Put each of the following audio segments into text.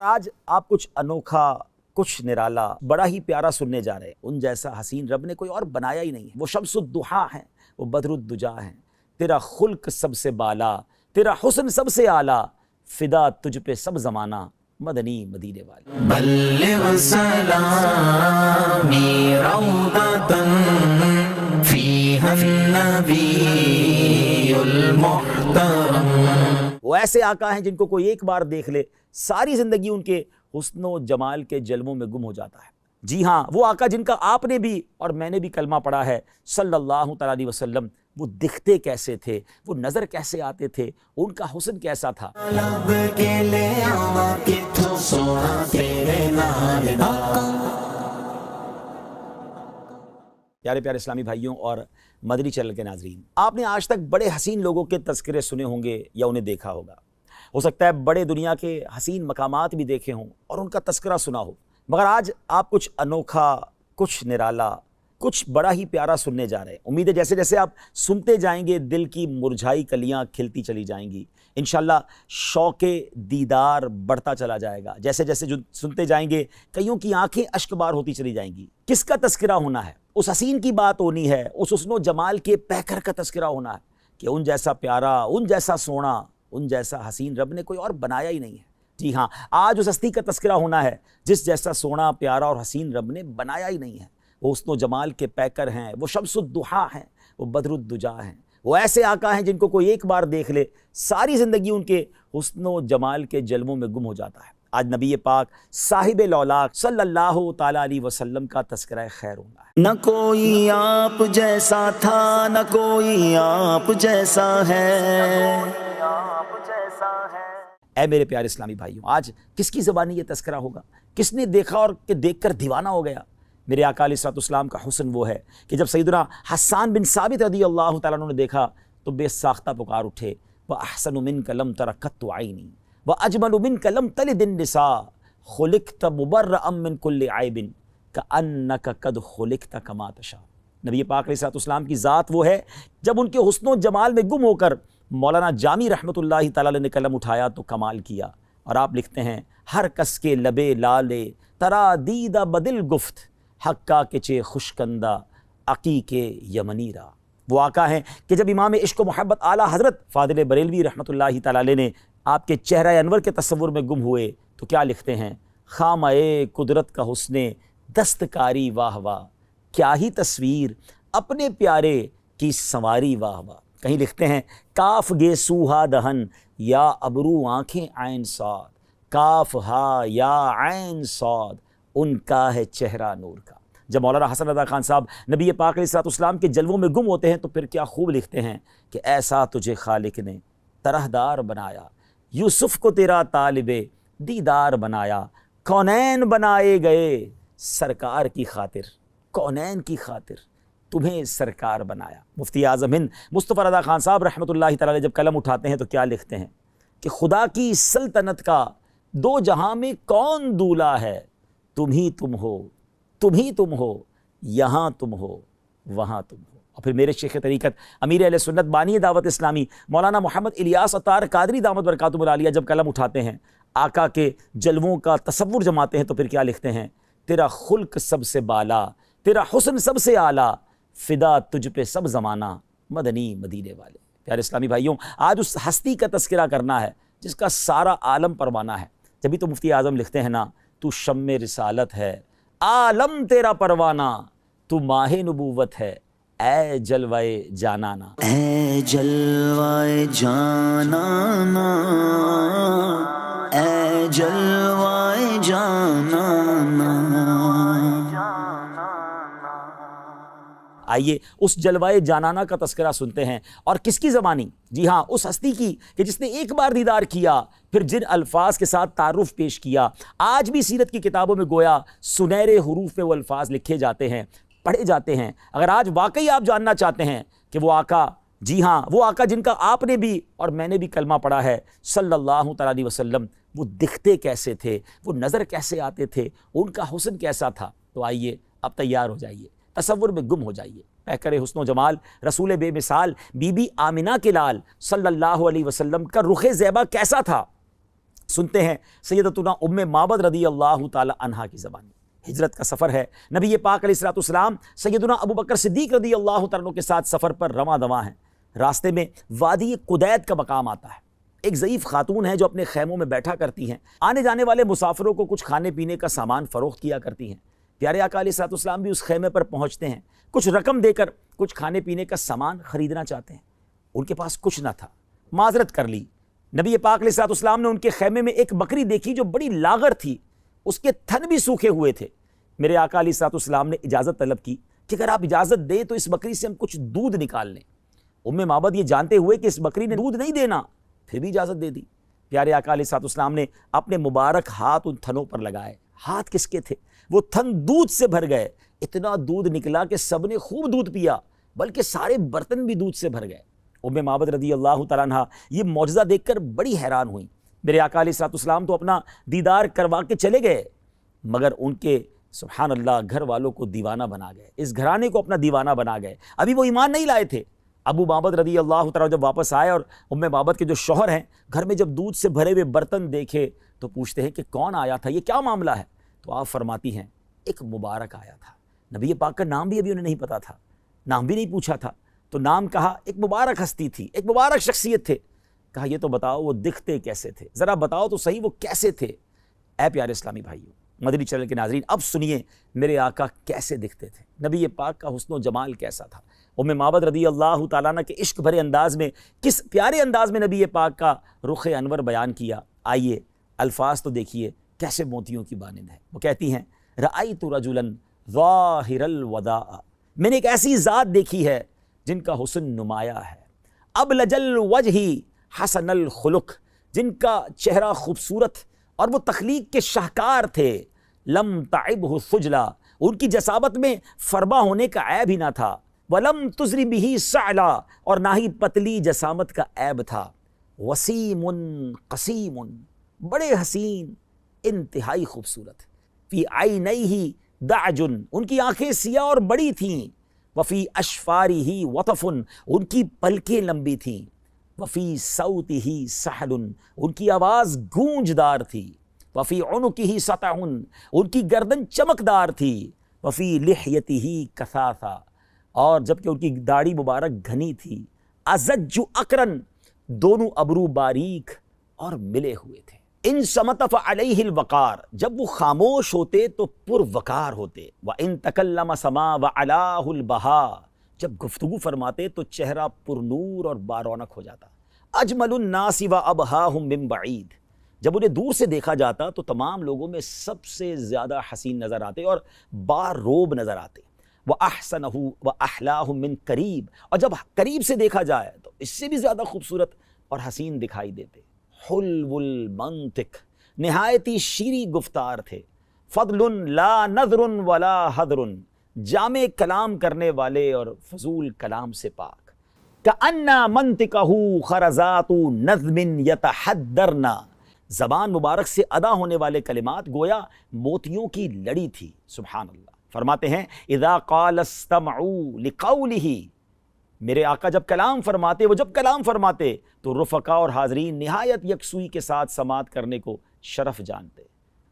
آج آپ کچھ انوکھا، کچھ نرالا، بڑا ہی پیارا سننے جا رہے ہیں۔ ان جیسا حسین رب نے کوئی اور بنایا ہی نہیں ہے۔ وہ شمس الضحیٰ ہیں، وہ بدر الدجا ہیں۔ تیرا خلق سب سے بالا، تیرا حسن سب سے اعلیٰ، فدا تجھ پہ سب زمانہ، مدنی مدینے والے۔ بلغ سلامی روضة فيها النبي المحترم۔ وہ ایسے آقا ہیں جن کو کوئی ایک بار دیکھ لے ساری زندگی ان کے حسن و جمال کے جلووں میں گم ہو جاتا ہے۔ جی ہاں، وہ آقا جن کا آپ نے بھی اور میں نے بھی کلمہ پڑھا ہے صلی اللہ تعالیٰ علیہ وسلم۔ وہ دکھتے کیسے تھے، وہ نظر کیسے آتے تھے، ان کا حسن کیسا تھا۔ لب کے لے آوا کتھوں سونا تیرے نال دا۔ پیارے پیارے اسلامی بھائیوں اور مدنی چینل کے ناظرین، آپ نے آج تک بڑے حسین لوگوں کے تذکرے سنے ہوں گے یا انہیں دیکھا ہوگا۔ ہو سکتا ہے بڑے دنیا کے حسین مقامات بھی دیکھے ہوں اور ان کا تذکرہ سنا ہو، مگر آج آپ کچھ انوکھا، کچھ نرالا، کچھ بڑا ہی پیارا سننے جا رہے ہیں۔ امید ہے جیسے جیسے آپ سنتے جائیں گے دل کی مرجھائی کلیاں کھلتی چلی جائیں گی، انشاءاللہ شوق دیدار بڑھتا چلا جائے گا۔ جیسے جیسے جو سنتے جائیں گے کئیوں کی آنکھیں اشک بار ہوتی چلی جائیں گی۔ کس کا تذکرہ ہونا ہے؟ اس حسین کی بات ہونی ہے، اس حسن و جمال کے پیکر کا تذکرہ ہونا ہے کہ ان جیسا پیارا، ان جیسا سونا، ان جیسا حسین رب نے کوئی اور بنایا ہی نہیں ہے۔ جی ہاں، آج اس ہستی کا تذکرہ ہونا ہے جس جیسا سونا، پیارا اور حسین رب نے بنایا ہی نہیں ہے۔ وہ حسن و جمال کے پیکر ہیں، وہ شمس الضحیٰ ہیں، وہ بدر الدجا ہیں۔ وہ ایسے آقا ہیں جن کو کوئی ایک بار دیکھ لے ساری زندگی ان کے حسن و جمال کے جلووں میں گم ہو جاتا ہے۔ آج نبی پاک صاحب لولاک صلی اللہ تعالیٰ علیہ وسلم کا تذکرہ خیر ہونا ہے۔ نہ کوئی آپ جیسا تھا، نہ کوئی آپ جیسا ہے۔ اے میرے پیارے اسلامی بھائیوں، آج کس کی زبانی یہ تذکرہ ہوگا؟ کس نے دیکھا اور کہ دیکھ کر دیوانہ ہو گیا؟ میرے آقا علیہ الصلوۃ والسلام کا حسن وہ ہے کہ جب سیدنا حسان بن ثابت رضی اللہ تعالیٰ عنہ نے دیکھا تو بے ساختہ پکار اٹھے، وَأَحْسَنُ مِنْكَ لَمْ تَرَ قَطُّ عَيْنِي وَأَجْمَلُ مِنْكَ لَمْ تَلِدِ النِّسَاءُ خُلِقْتَ مُبَرَّأً مِنْ كُلِّ عَيْبٍ كَأَنَّكَ قَدْ خُلِقْتَ كَمَا تَشَاءُ۔ نبی پاک علیہ الصلوۃ والسلام کی ذات وہ ہے جب ان کے حسن و جمال میں گم ہو کر مولانا جامی رحمۃ اللہ تعالیٰ علیہ نے قلم اٹھایا تو کمال کیا۔ اور آپ لکھتے ہیں، ہر کس کے لبے لالے ترا دیدہ بدل گفت، حقا کے چے خشکندہ عقیق یمنی را۔ وہ آقا ہیں کہ جب امام عشق و محبت اعلیٰ حضرت فاضل بریلوی رحمۃ اللہ تعالیٰ علیہ نے آپ کے چہرہ انور کے تصور میں گم ہوئے تو کیا لکھتے ہیں، خامہ قدرت کا حسن دستکاری واہ واہ، کیا ہی تصویر اپنے پیارے کی سنواری واہ واہ۔ کہیں لکھتے ہیں، کاف گے سوہا دہن یا ابرو آنکھیں عین صاد، کاف ہا یا عین صاد، ان کا ہے چہرہ نور کا۔ جب مولانا حسن رضا خان صاحب نبی پاک علیہ الصلوۃ والسلام کے جلووں میں گم ہوتے ہیں تو پھر کیا خوب لکھتے ہیں کہ ایسا تجھے خالق نے طرحدار بنایا، یوسف کو تیرا طالب دیدار بنایا، کونین بنائے گئے سرکار کی خاطر، کونین کی خاطر تمہیں سرکار بنایا۔ مفتی اعظم ہند مصطفیٰ رضا خان صاحب رحمۃ اللہ تعالیٰ علیہ جب قلم اٹھاتے ہیں تو کیا لکھتے ہیں کہ خدا کی سلطنت کا دو جہاں میں کون دولا ہے، تم ہی تم ہو، تم ہی تم ہو، یہاں تم ہو، وہاں تم ہو۔ اور پھر میرے شیخ طریقت امیر اہل سنت بانی دعوت اسلامی مولانا محمد الیاس عطار قادری دامت برکاتہ العالیہ جب قلم اٹھاتے ہیں، آقا کے جلووں کا تصور جماتے ہیں تو پھر کیا لکھتے ہیں، تیرا خلق سب سے بالا، تیرا حسن سب سے اعلیٰ، فدا تجھ پہ سب زمانہ، مدنی مدینے والے۔ پیارے اسلامی بھائیوں، آج اس ہستی کا تذکرہ کرنا ہے جس کا سارا عالم پروانہ ہے۔ جبھی تو مفتی اعظم لکھتے ہیں نا، تو شمع رسالت ہے، عالم تیرا پروانہ، تو ماہ نبوت ہے، اے جلوہ جانانا۔ اے جلوہ جانانا، اے جلوہ جانانا۔ آئیے اس جلوہ جانانہ کا تذکرہ سنتے ہیں، اور کس کی زبانی؟ جی ہاں، اس ہستی کی کہ جس نے ایک بار دیدار کیا پھر جن الفاظ کے ساتھ تعارف پیش کیا آج بھی سیرت کی کتابوں میں گویا سنہرے حروف میں وہ الفاظ لکھے جاتے ہیں، پڑھے جاتے ہیں۔ اگر آج واقعی آپ جاننا چاہتے ہیں کہ وہ آقا، جی ہاں وہ آقا جن کا آپ نے بھی اور میں نے بھی کلمہ پڑھا ہے صلی اللہ تعالیٰ علیہ وسلم، وہ دکھتے کیسے تھے، وہ نظر کیسے آتے تھے، ان کا حسن کیسا تھا، تو آئیے اب تیار ہو جائیے، تصور میں گم ہو جائیے۔ پیکر حسن و جمال رسول بے مثال بی بی آمنہ کے لال صلی اللہ علیہ وسلم کا رخ زیبا کیسا تھا، سنتے ہیں سیدتنا ام معبد رضی اللہ تعالی عنہا کی زبانی۔ ہجرت کا سفر ہے، نبی پاک علیہ الصلوۃ والسلام سیدنا ابو بکر صدیق رضی اللہ تعالیٰ عنہ کے ساتھ سفر پر رواں دواں ہیں۔ راستے میں وادی قدید کا مقام آتا ہے، ایک ضعیف خاتون ہے جو اپنے خیموں میں بیٹھا کرتی ہیں، آنے جانے والے مسافروں کو کچھ کھانے پینے کا سامان فروخت کیا کرتی ہیں۔ پیارے آقا علیہ الصلوۃ والسلام بھی اس خیمے پر پہنچتے ہیں، کچھ رقم دے کر کچھ کھانے پینے کا سامان خریدنا چاہتے ہیں۔ ان کے پاس کچھ نہ تھا، معذرت کر لی۔ نبی پاک علیہ الصلوۃ والسلام نے ان کے خیمے میں ایک بکری دیکھی جو بڑی لاغر تھی، اس کے تھن بھی سوکھے ہوئے تھے۔ میرے آقا علیہ الصلوۃ والسلام نے اجازت طلب کی کہ اگر آپ اجازت دیں تو اس بکری سے ہم کچھ دودھ نکال لیں۔ ام معبد یہ جانتے ہوئے کہ اس بکری نے دودھ نہیں دینا، پھر بھی اجازت دے دی۔ پیارے آقا علیہ الصلوۃ والسلام نے اپنے مبارک ہاتھ ان تھنوں پر لگائے۔ ہاتھ کس کے تھے؟ وہ تھن دودھ سے بھر گئے، اتنا دودھ نکلا کہ سب نے خوب دودھ پیا، بلکہ سارے برتن بھی دودھ سے بھر گئے۔ ام معبد رضی اللہ تعالیٰ عنہ یہ معجزہ دیکھ کر بڑی حیران ہوئی۔ میرے آقا علیہ الصلوۃ والسلام تو اپنا دیدار کروا کے چلے گئے، مگر ان کے سبحان اللہ گھر والوں کو دیوانہ بنا گئے، اس گھرانے کو اپنا دیوانہ بنا گئے۔ ابھی وہ ایمان نہیں لائے تھے۔ ابو معبد رضی اللہ تعالیٰ جب واپس آئے اور ام معبد کے جو شوہر ہیں گھر میں جب دودھ سے بھرے ہوئے برتن دیکھے تو پوچھتے ہیں کہ کون آیا تھا، یہ کیا معاملہ ہے؟ تو آپ فرماتی ہیں ایک مبارک آیا تھا۔ نبی پاک کا نام بھی ابھی انہیں نہیں پتا تھا، نام بھی نہیں پوچھا تھا، تو نام کہا، ایک مبارک ہستی تھی، ایک مبارک شخصیت تھے۔ کہا یہ تو بتاؤ وہ دکھتے کیسے تھے، ذرا بتاؤ تو صحیح وہ کیسے تھے۔ اے پیارے اسلامی بھائیوں، مدنی چینل کے ناظرین، اب سنیے میرے آقا کیسے دکھتے تھے، نبی پاک کا حسن و جمال کیسا تھا۔ ام معبد رضی اللہ تعالیٰ عنہ کے عشق بھرے انداز میں کس پیارے انداز میں نبی پاک کا رخ انور بیان کیا۔ آئیے الفاظ تو دیکھیے کیسے موتیوں کی مانند ہے۔ وہ کہتی ہیں رأیت رجلا ظاہر الوداع، میں نے ایک ایسی ذات دیکھی ہے جن کا حسن نمایاں ہے، ابلج الوجہ حسن الخلق، جن کا چہرہ خوبصورت اور وہ تخلیق کے شاہکار تھے، لم تعبہ خجلا، ان کی جسامت میں فربا ہونے کا عیب ہی نہ تھا، ولم تزری بہ سعلا، اور نہ ہی پتلی جسامت کا عیب تھا، وسیم قسیم، بڑے حسین، انتہائی خوبصورت، فی عینیہ دعج، ان کی آنکھیں سیاہ اور بڑی تھیں، وفی اشفارہ وطف، ان کی پلکیں لمبی تھیں، وفی صوتہ سحل، ان کی آواز گونجدار تھی، وفی عنقہ سطع، ان کی گردن چمکدار تھی، وفی لحیتہ کثاثا، اور جبکہ ان کی داڑھی مبارک گھنی تھی، ازج اقرن، دونوں ابرو باریک اور ملے ہوئے تھے، ان صمت فعلیہ الوقار، جب وہ خاموش ہوتے تو پر وقار ہوتے، وان تکلم سما وعلاہ البہا، جب گفتگو فرماتے تو چہرہ پر نور اور بارونق ہو جاتا، اجمل الناس وابہاہم من بعید، جب انہیں دور سے دیکھا جاتا تو تمام لوگوں میں سب سے زیادہ حسین نظر آتے اور باروب نظر آتے، وَأَحْسَنَهُ وَأَحْلَاهُ مِن قریب، اور جب قریب سے دیکھا جائے تو اس سے بھی زیادہ خوبصورت اور حسین دکھائی دیتے، حلو المنطق، نہایت ہی شیریں گفتار تھے، فضل لا نظر ولا حضر، جامع کلام کرنے والے اور فضول کلام سے پاک، کأن منطقہ خرزات نظم یتحدرن، زبان مبارک سے ادا ہونے والے کلمات گویا موتیوں کی لڑی تھی۔ سبحان اللہ۔ فرماتے ہیں اذا قال استمعوا لقولہ، میرے آقا جب کلام فرماتے، وہ جب کلام فرماتے تو رفقا اور حاضرین نہایت یکسوئی کے ساتھ سماعت کرنے کو شرف جانتے،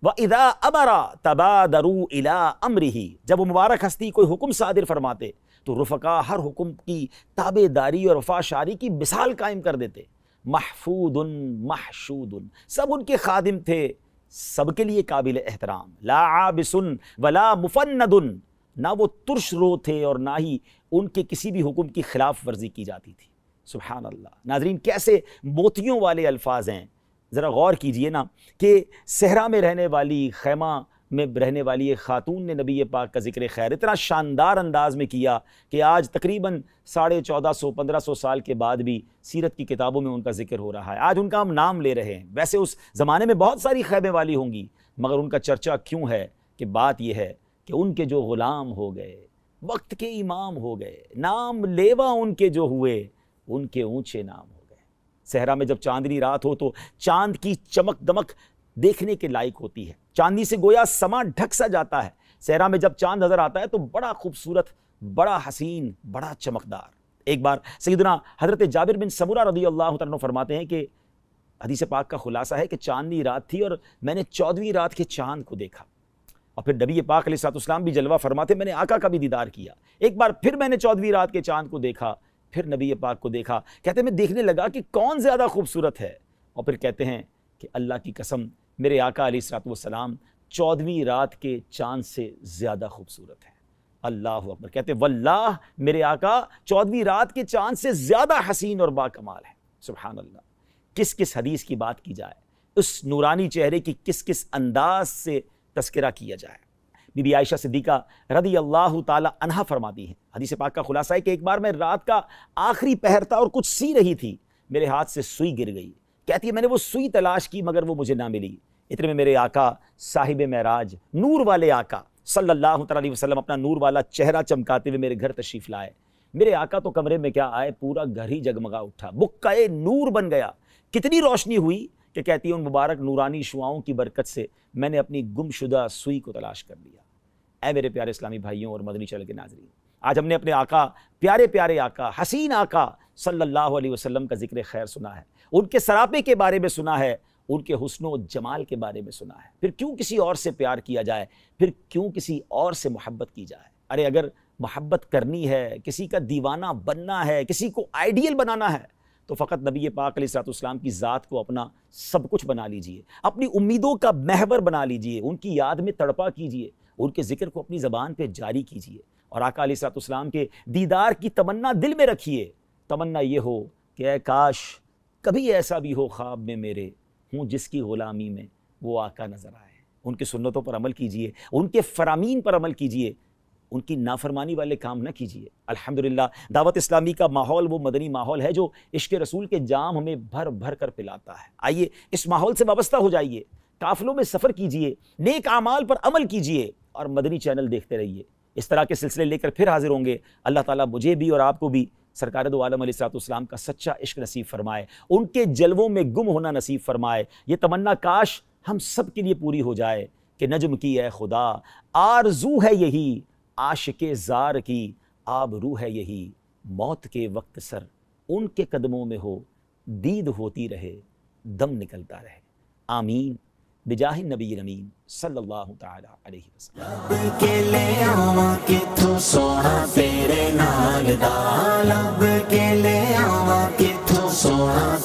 وَإِذَا أَمَرَ تَبَادَرُوا إِلَىٰ أَمْرِهِ، جب وہ مبارک ہستی کوئی حکم صادر فرماتے تو رفقا ہر حکم کی تابع داری اور وفاشاری کی مثال قائم کر دیتے، محفوظ محشود، سب ان کے خادم تھے، سب کے لیے قابل احترام، لا عابس ولا مفند، نہ وہ ترش رو تھے اور نہ ہی ان کے کسی بھی حکم کی خلاف ورزی کی جاتی تھی۔ سبحان اللہ۔ ناظرین کیسے موتیوں والے الفاظ ہیں، ذرا غور کیجئے نا کہ صحرا میں رہنے والی، خیمہ میں رہنے والی ایک خاتون نے نبی پاک کا ذکر خیر اتنا شاندار انداز میں کیا کہ آج تقریباً 1450-1500 سال کے بعد بھی سیرت کی کتابوں میں ان کا ذکر ہو رہا ہے، آج ان کا ہم نام لے رہے ہیں۔ ویسے اس زمانے میں بہت ساری خیمے والی ہوں گی، مگر ان کا چرچا کیوں ہے؟ کہ بات یہ ہے کہ ان کے جو غلام ہو گئے، وقت کے امام ہو گئے، نام لیوا ان کے جو ہوئے، ان کے اونچے نام ہو گئے۔ صحرا میں جب چاندنی رات ہو تو چاند کی چمک دمک دیکھنے کے لائق ہوتی ہے، چاندنی سے گویا سما ڈھک سا جاتا ہے۔ صحرا میں جب چاند نظر آتا ہے تو بڑا خوبصورت، بڑا حسین، بڑا چمکدار۔ ایک بار سیدنا حضرت جابر بن سمرہ رضی اللہ عنہ فرماتے ہیں کہ حدیث پاک کا خلاصہ ہے کہ چاندنی رات تھی اور میں نے 14ویں رات کے چاند کو دیکھا، اور پھر نبی پاک علیہ السلام بھی جلوہ فرماتے میں نے آقا کا بھی دیدار کیا، ایک بار پھر میں نے 14ویں رات کے چاند کو دیکھا، پھر نبی پاک کو دیکھا، کہتے ہیں میں دیکھنے لگا کہ کون زیادہ خوبصورت ہے، اور پھر کہتے ہیں کہ اللہ کی قسم میرے آقا علیہ السلام 14ویں رات کے چاند سے زیادہ خوبصورت ہے۔ اللہ اکبر، کہتے ہیں واللہ میرے آقا 14ویں رات کے چاند سے زیادہ حسین اور با کمال ہے۔ سبحان اللہ، کس کس حدیث کی بات کی جائے، اس نورانی چہرے کی کس کس انداز سے تذکرہ کیا جائے۔ بی بی عائشہ صدیقہ رضی اللہ تعالی عنہا فرماتی ہیں، حدیث پاک کا خلاصہ ہے کہ ایک بار میں رات کا آخری پہر تھا اور کچھ سی رہی تھی، میرے ہاتھ سے سوئی گر گئی، کہتی ہے میں نے وہ سوئی تلاش کی مگر وہ مجھے نہ ملی، اتنے میں میرے آقا صاحب معراج نور والے آقا صلی اللہ علیہ وسلم اپنا نور والا چہرہ چمکاتے ہوئے میرے گھر تشریف لائے۔ میرے آقا تو کمرے میں کیا آئے، پورا گھر ہی جگمگا اٹھا، بقعہ نور بن گیا، کتنی روشنی ہوئی کہ کہتی ہے ان مبارک نورانی شعاؤں کی برکت سے میں نے اپنی گم شدہ سوئی کو تلاش کر لیا۔ اے میرے پیارے اسلامی بھائیوں اور مدنی چینل کے ناظرین، آج ہم نے اپنے آقا، پیارے پیارے آقا، حسین آقا صلی اللہ علیہ وسلم کا ذکر خیر سنا ہے، ان کے سراپے کے بارے میں سنا ہے، ان کے حسن و جمال کے بارے میں سنا ہے، پھر کیوں کسی اور سے پیار کیا جائے، پھر کیوں کسی اور سے محبت کی جائے۔ ارے اگر محبت کرنی ہے، کسی کا دیوانہ بننا ہے، کسی کو آئیڈیل بنانا ہے، تو فقط نبی پاک علیہ السلام کی ذات کو اپنا سب کچھ بنا لیجئے، اپنی امیدوں کا محور بنا لیجئے، ان کی یاد میں تڑپا کیجئے، ان کے ذکر کو اپنی زبان پہ جاری کیجئے، اور آقا علیہ السلام کے دیدار کی تمنا دل میں رکھیے۔ تمنا یہ ہو کہ اے کاش کبھی ایسا بھی ہو خواب میں میرے، ہوں جس کی غلامی میں وہ آقا نظر آئے۔ ان کی سنتوں پر عمل کیجئے، ان کے فرامین پر عمل کیجئے، ان کی نافرمانی والے کام نہ کیجئے۔ الحمدللہ دعوت اسلامی کا ماحول وہ مدنی ماحول ہے جو عشق رسول کے جام ہمیں بھر بھر کر پلاتا ہے۔ آئیے اس ماحول سے وابستہ ہو جائیے، قافلوں میں سفر کیجئے، نیک اعمال پر عمل کیجئے، اور مدنی چینل دیکھتے رہیے۔ اس طرح کے سلسلے لے کر پھر حاضر ہوں گے۔ اللہ تعالیٰ مجھے بھی اور آپ کو بھی سرکار دو عالم علیہ السلام کا سچا عشق نصیب فرمائے، ان کے جلووں میں گم ہونا نصیب فرمائے۔ یہ تمنا کاش ہم سب کے لیے پوری ہو جائے کہ نجم کی اے خدا آرزو ہے یہی، عاشق زار کی آبرو ہے یہی، موت کے وقت سر ان کے قدموں میں ہو، دید ہوتی رہے دم نکلتا رہے۔ آمین بجاہ نبی امین صلی اللہ تعالی علیہ وسلم۔ لب کے لے آواں کتھوں سونا تیرے نال دا، لب کے لے آواں کتھوں سونا